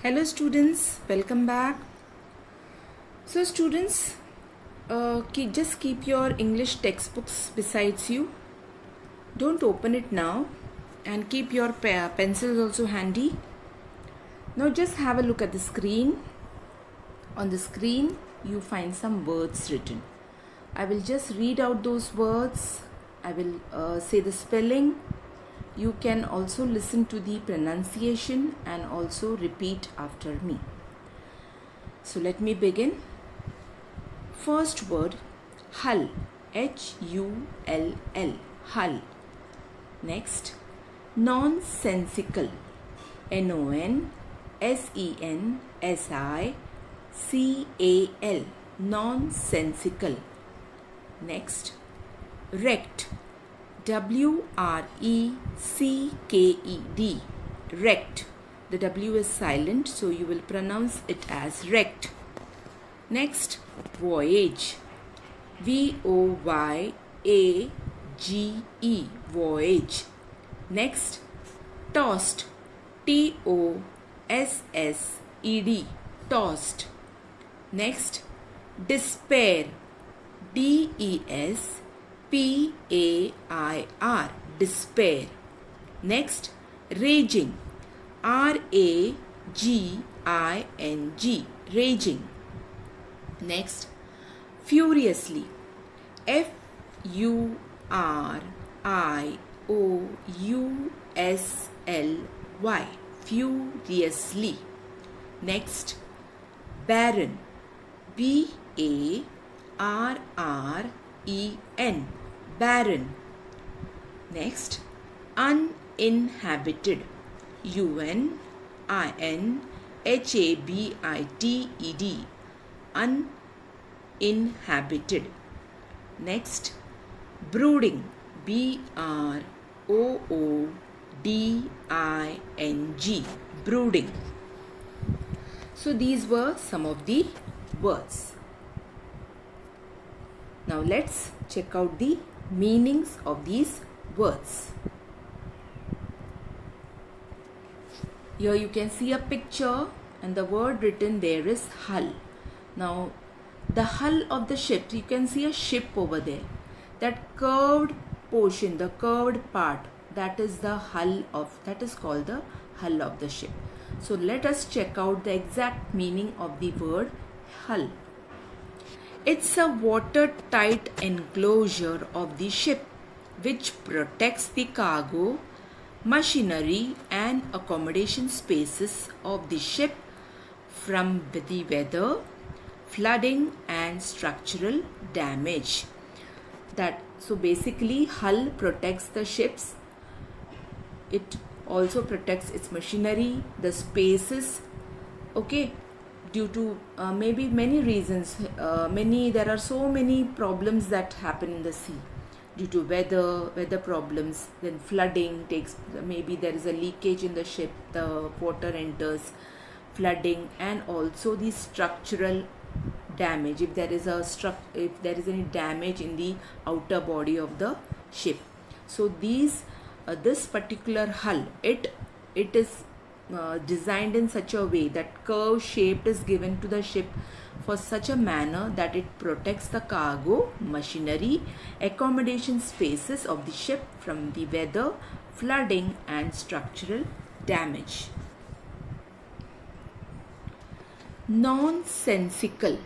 Hello students, welcome back. So students, just keep your English textbooks besides you. Don't open it now and keep your pencils also handy. Now just have a look at the screen. On the screen you find some words written. I will just read out those words. I will say the spelling. You can also listen to the pronunciation and also repeat after me. So let me begin. First word, hull, H-U-L-L, hull. Next, nonsensical, N-O-N-S-E-N-S-I-C-A-L, nonsensical. Next, wrecked, W-R-E-C-K-E-D, wrecked. The W is silent, so you will pronounce it as wrecked. Next, voyage, V-O-Y-A-G-E, voyage. Next, tossed, T-O-S-S-E-D, tossed. Next, despair, D-E-S-P-A-I-R, despair. Next, raging, R-A-G-I-N-G, raging. Next, furiously, F-U-R-I-O-U-S-L-Y, furiously. Next, barren, B-A-R-R-E-N, barren. Next, uninhabited, U-N-I-N-H-A-B-I-T-E-D, uninhabited. Next, brooding, B-R-O-O-D-I-N-G, brooding. So these were some of the words. Now let's check out the meanings of these words. Here you can see a picture and the word written there is hull. Now the hull of the ship, you can see a ship over there. That curved portion, the curved part, that is the hull of, that is called the hull of the ship. So let us check out the exact meaning of the word hull. It's a watertight enclosure of the ship which protects the cargo, machinery and accommodation spaces of the ship from the weather, flooding and structural damage. So basically hull protects the ships. It also protects its machinery, the spaces, okay, due to maybe many reasons. There are so many problems that happen in the sea due to weather problems. Then flooding takes, maybe there is a leakage in the ship, the water enters, flooding, and also the structural damage, if there is any damage in the outer body of the ship. So this particular hull, it is designed in such a way that curve shape is given to the ship for such a manner that it protects the cargo, machinery, accommodation spaces of the ship from the weather, flooding and structural damage. Nonsensical.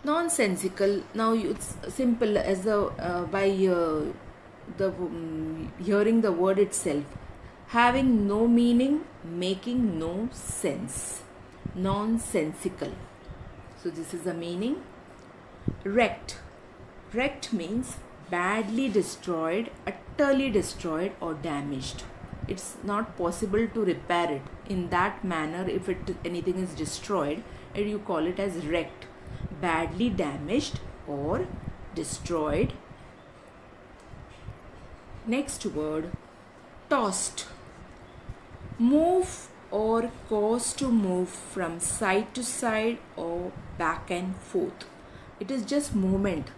Nonsensical, now it's simple as hearing the word itself, having no meaning, making no sense. Nonsensical. So this is the meaning. Wrecked. Wrecked means badly destroyed, utterly destroyed or damaged. It's not possible to repair it in that manner. If anything is destroyed, you call it as wrecked, badly damaged or destroyed. Next word, tossed. Move or cause to move from side to side or back and forth. It is just movement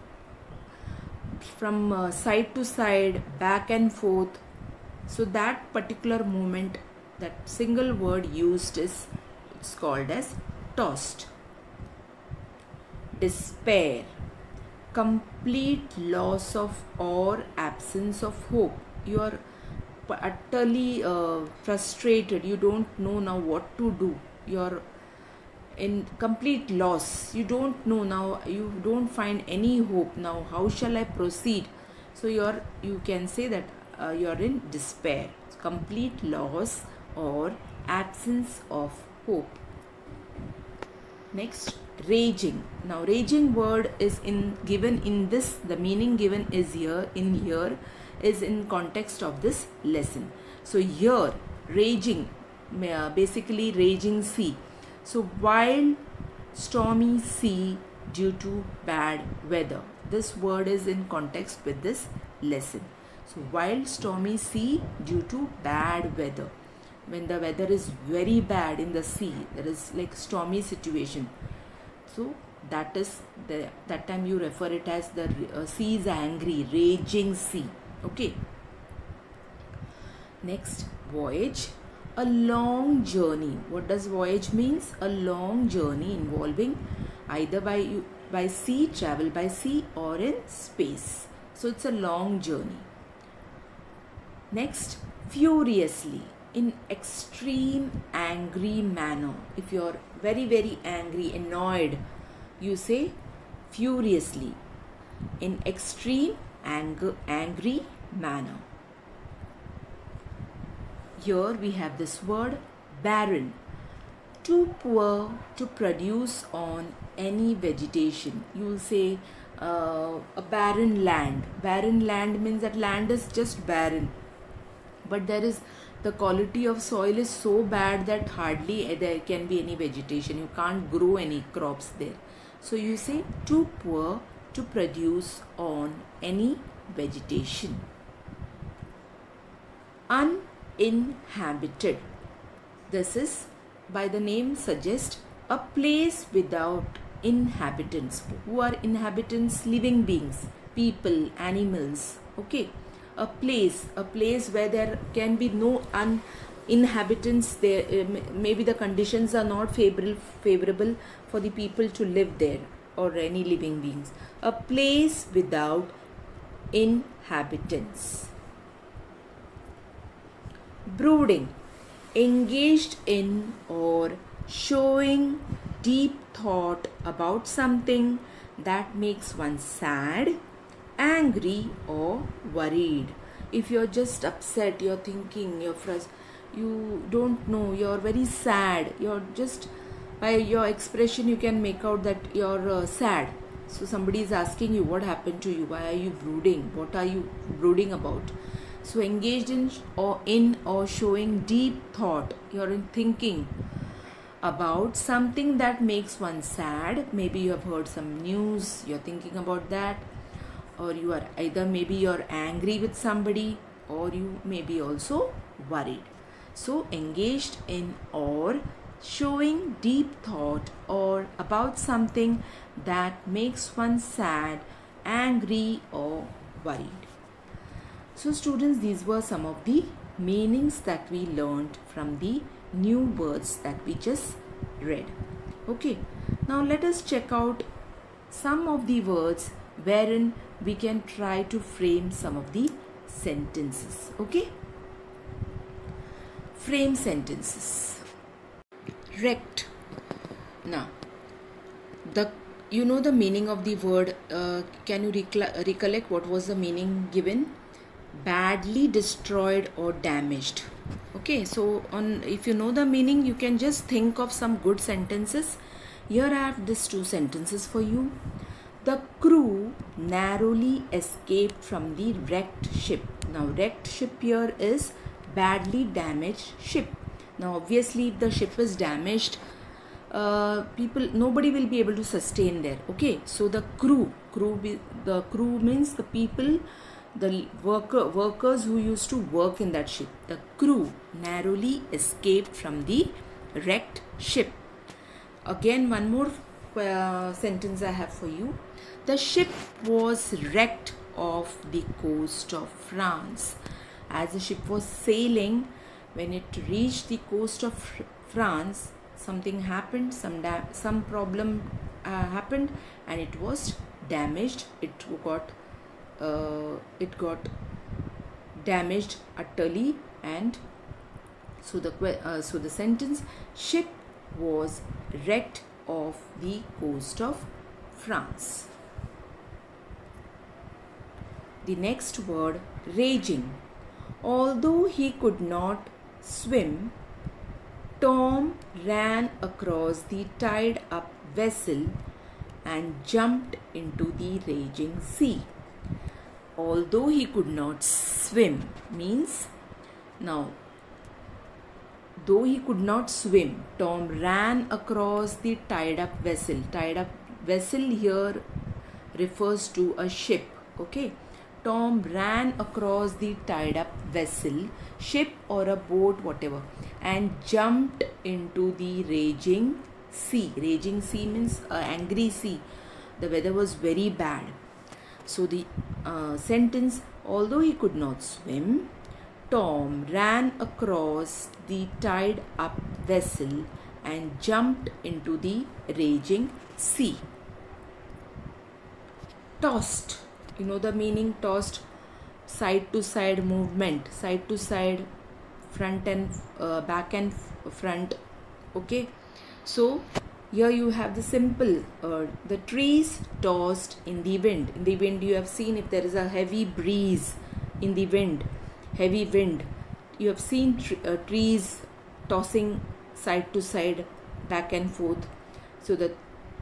from side to side, back and forth. So that particular movement that single word used is, it's called as tossed. Despair, complete loss of or absence of hope. You are utterly frustrated. You don't know now what to do. You're in complete loss. You don't know now. You don't find any hope now. How shall I proceed? So you can say that you're in despair, complete loss or absence of hope. Next, raging. Now raging word is given in this, the meaning given is here is in context of this lesson. So here raging, basically raging sea. So wild stormy sea due to bad weather. This word is in context with this lesson. So wild stormy sea due to bad weather. When the weather is very bad in the sea, there is like stormy situation. So that is that time you refer it as the sea is angry, raging sea. Okay. Next, voyage, a long journey. What does voyage means? A long journey involving either by sea, travel by sea, or in space. So it's a long journey. Next, furiously, in extreme angry manner. If you're very, very angry, annoyed, you say furiously, in extreme angry manner. Here we have this word barren, too poor to produce on any vegetation. You will say a barren land. Barren land means that land is just barren, but there is the quality of soil is so bad that hardly there can be any vegetation. You can't grow any crops there. So you say too poor to produce on any vegetation. Uninhabited. This is, by the name suggests, a place without inhabitants. Who are inhabitants? Living beings, people, animals. Okay. A place where there can be no inhabitants there. Maybe the conditions are not favorable for the people to live there or any living beings. A place without inhabitants. Brooding, engaged in or showing deep thought about something that makes one sad, angry or worried. If you're just upset, you're thinking, you don't know, you're very sad, you're just, by your expression you can make out that you're sad. So somebody is asking you what happened to you, why are you brooding, what are you brooding about? So engaged in or showing deep thought, you're thinking about something that makes one sad. Maybe you have heard some news, you're thinking about that, or you are maybe you're angry with somebody, or you may be also worried. So engaged in or showing deep thought or about something that makes one sad, angry or worried. So students, these were some of the meanings that we learned from the new words that we just read. Okay, now let us check out some of the words wherein we can try to frame some of the sentences. Okay, frame sentences. Wrecked. Now you know the meaning of the word. Can you recollect what was the meaning given? Badly destroyed or damaged. Okay, so if you know the meaning, you can just think of some good sentences. Here I have these two sentences for you. The crew narrowly escaped from the wrecked ship. Now wrecked ship here is badly damaged ship. Now obviously if the ship is damaged, nobody will be able to sustain there. Okay, so the crew means the people, the workers who used to work in that ship. The crew narrowly escaped from the wrecked ship. Again, one more sentence I have for you. The ship was wrecked off the coast of France. As the ship was sailing, When it reached the coast of France, something happened, some problem happened, and it was damaged. It got damaged utterly, and so the sentence, ship was wrecked off the coast of France. The next word, raging. Although he could not swim, Tom ran across the tied up vessel and jumped into the raging sea. Although he could not swim means, now though he could not swim, Tom ran across the tied up vessel. Tied up vessel here refers to a ship. Okay. Tom ran across the tied up vessel, ship or a boat, whatever, and jumped into the raging sea. Raging sea means angry sea. The weather was very bad. So the sentence, although he could not swim, Tom ran across the tied up vessel and jumped into the raging sea. Tossed. You know the meaning, tossed, side to side movement, side to side, front and back and front. Okay, so here you have the simple, the trees tossed in the wind. In the wind, you have seen if there is a heavy breeze in the wind, heavy wind, you have seen trees tossing side to side, back and forth. So that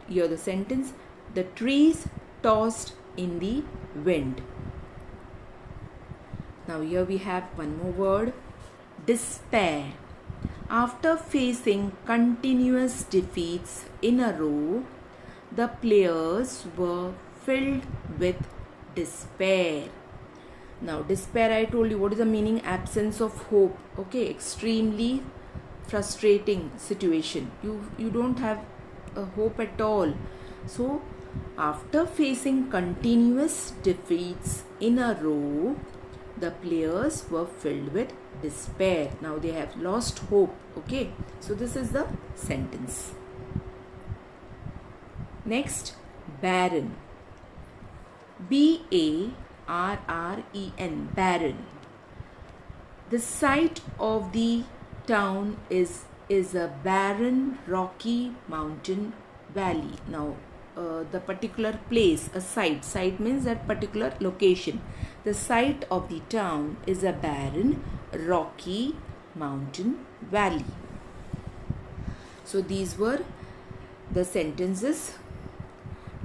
here the sentence, the trees tossed in the wind. Now here we have one more word, despair. After facing continuous defeats in a row, the players were filled with despair. Now despair, I told you what is the meaning, absence of hope. Okay, extremely frustrating situation. You don't have a hope at all. So after facing continuous defeats in a row, the players were filled with despair. Now they have lost hope. Okay, so this is the sentence. Next, barren. B-A-R-R-E-N, barren. The site of the town is a barren, rocky mountain valley. Now the particular place, a site means that particular location. The site of the town is a barren, rocky mountain valley. So these were the sentences.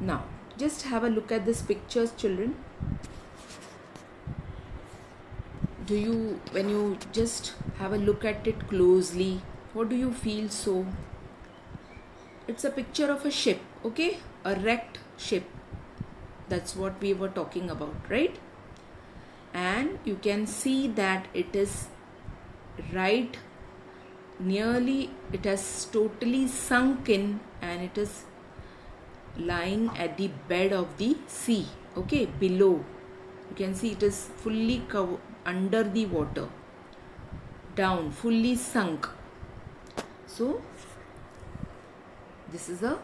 Now just have a look at these pictures, children. When you just have a look at it closely, what do you feel? So it's a picture of a ship. Okay, a wrecked ship. That's what we were talking about, right? And you can see that it is right nearly, it has totally sunk in, and it is lying at the bed of the sea. Okay, below you can see it is fully covered under the water, down, fully sunk. So this is a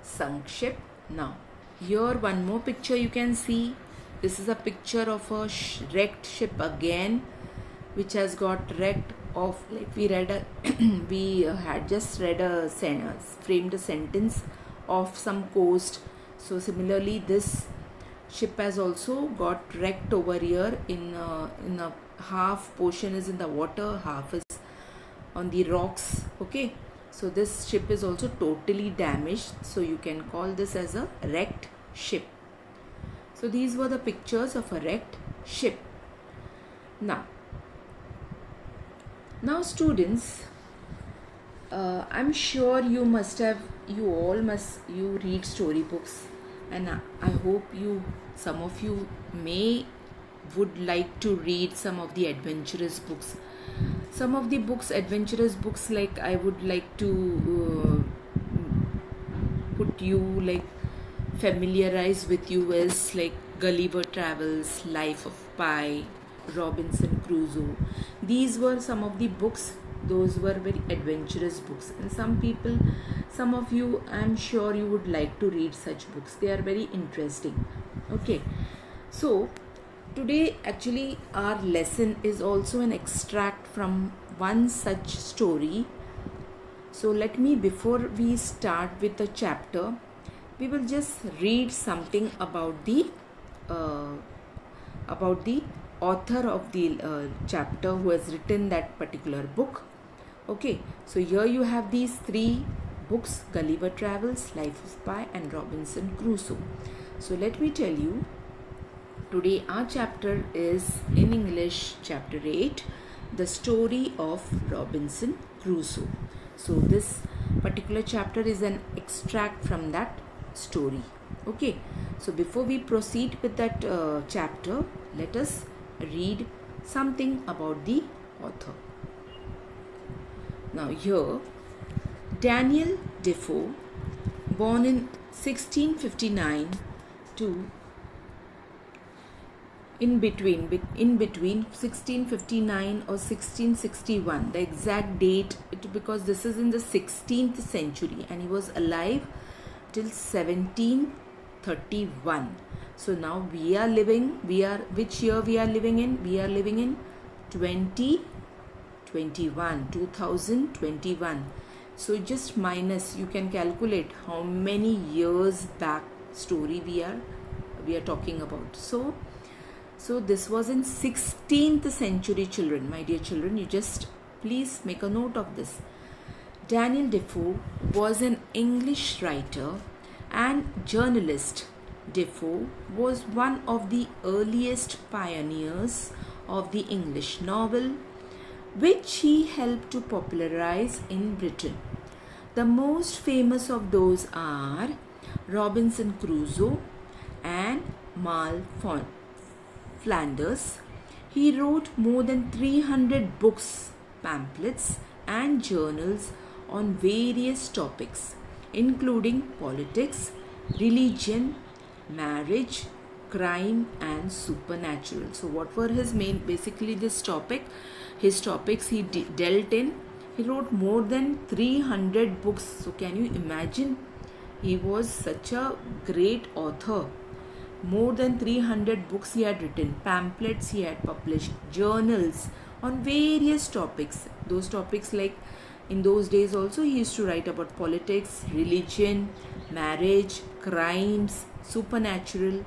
sunk ship. Now here one more picture you can see. This is a picture of a wrecked ship again, which has got wrecked off. Like we read we had just read framed a sentence of some coast. So similarly this ship has also got wrecked over here. In a half portion is in the water, half is on the rocks. Okay, so this ship is also totally damaged, so you can call this as a wrecked ship. So these were the pictures of a wrecked ship. Now students, I'm sure you read storybooks, and I hope some of you would like to read some of the adventurous books. Some of the adventurous books, like I would like to familiarize with you, is like Gulliver Travels, Life of Pi, Robinson Crusoe. These were some of the books. Those were very adventurous books, and some of you, I'm sure you would like to read such books. They are very interesting. Okay, so today actually our lesson is also an extract from one such story. So let me, before we start with the chapter, we will just read something about the author of the chapter who has written that particular book. Okay, so here you have these three books: Gulliver Travels, Life of Pi, and Robinson Crusoe. So let me tell you, today our chapter is in English, chapter 8, the story of Robinson Crusoe. So this particular chapter is an extract from that story. Okay, so before we proceed with that chapter, let us read something about the author. Now here, Daniel Defoe, born in 1659 to in between 1659 or 1661, the exact date, because this is in the 16th century, and he was alive till 1731. So now which year we are living in? We are living in 2021. So just minus, you can calculate how many years back story we are talking about. So this was in 16th century, children. My dear children, you just please make a note of this. Daniel Defoe was an English writer and journalist. Defoe was one of the earliest pioneers of the English novel, which he helped to popularize in Britain. The most famous of those are Robinson Crusoe and Mal Flanders. He wrote more than 300 books, pamphlets, and journals on various topics, including politics, religion, marriage, crime, and supernatural. So what were his his topics he dealt in? He wrote more than 300 books. So can you imagine? He was such a great author. More than 300 books he had written, pamphlets he had published, journals on various topics. Those topics, like in those days also, he used to write about politics, religion, marriage, crimes, supernatural.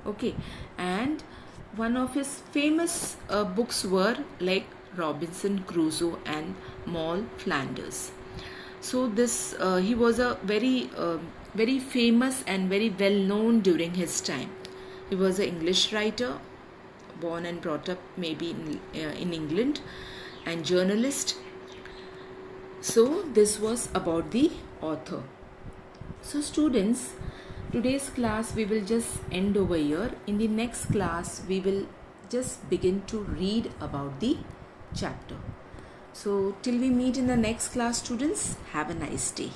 Okay, and one of his famous books were like Robinson Crusoe and Mal Flanders. So this he was a very famous and very well known during his time. He was an English writer, born and brought up maybe in England, and journalist. So this was about the author. So students, today's class we will just end over here. In the next class we will just begin to read about the chapter. So till we meet in the next class, students, have a nice day.